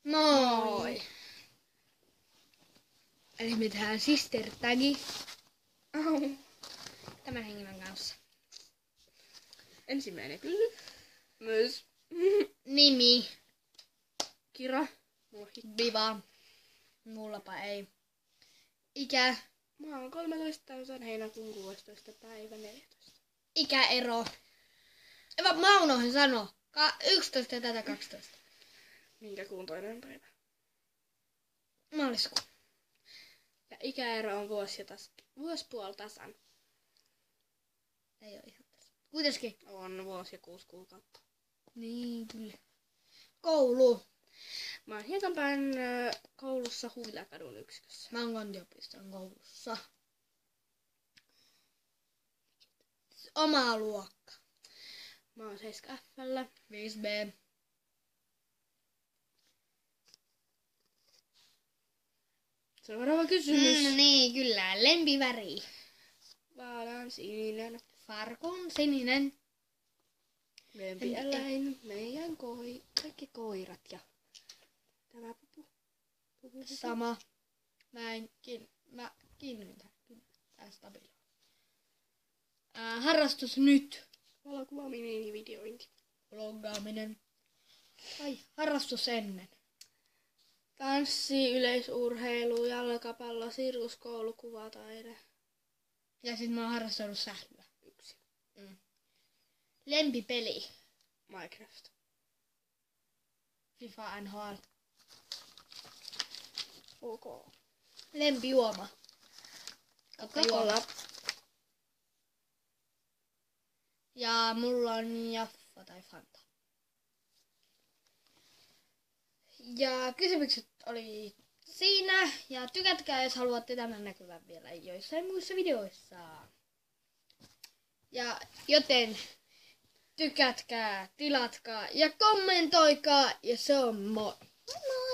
Moi! Eli me tehdään sister tagi tämän henkilön kanssa. Ensimmäinen kysymys. Nimi. Kira. Viva. Mullapa ei. Ikä. Mä oon 13 täysin heinäkuun 16. päivä 14. Ikäero. Mä unohdin sanoa. 11 ja tätä 12. Minkä kuun toinen päivä? Maaliskuu. Ja ikäero on vuosipuoli tasan. Ei oo ihan tässä. Kuitenkin. On vuosi ja 6 kuukautta. Niin, kyllä. Koulu. Mä oon Hiekanpään koulussa Huvilakadun yksikössä. Mä oon Kontiopiston koulussa. Oma luokka. Mä oon 7F:llä. 5B. Seuraava kysymys. Niin, kyllä. Lempiväri. Vaalean sininen. Farkun sininen. Lempieläin. Meidän kaikki koirat ja tämä pupu. Sama. Mä kiinnitän tähän stabiloon. Harrastus nyt. Valokuvaaminen ja videointi. Vloggaaminen. Ai, harrastus ennen. Tanssi, yleisurheilu, jalkapallo, sirkuskoulu, kuvataide. Ja sit mä oon harrastanut sählyä. 1. Lempipeli. Minecraft. FIFA NHL. OK. Lempijuoma. Coca-Cola. Ja mulla on Jaffa tai Fanta. Ja kysymykset oli siinä. Ja tykätkää, jos haluatte tämän näkyvän vielä joissain muissa videoissa. Ja joten tykätkää, tilatkaa ja kommentoikaa. Ja se on moi. Moi moi!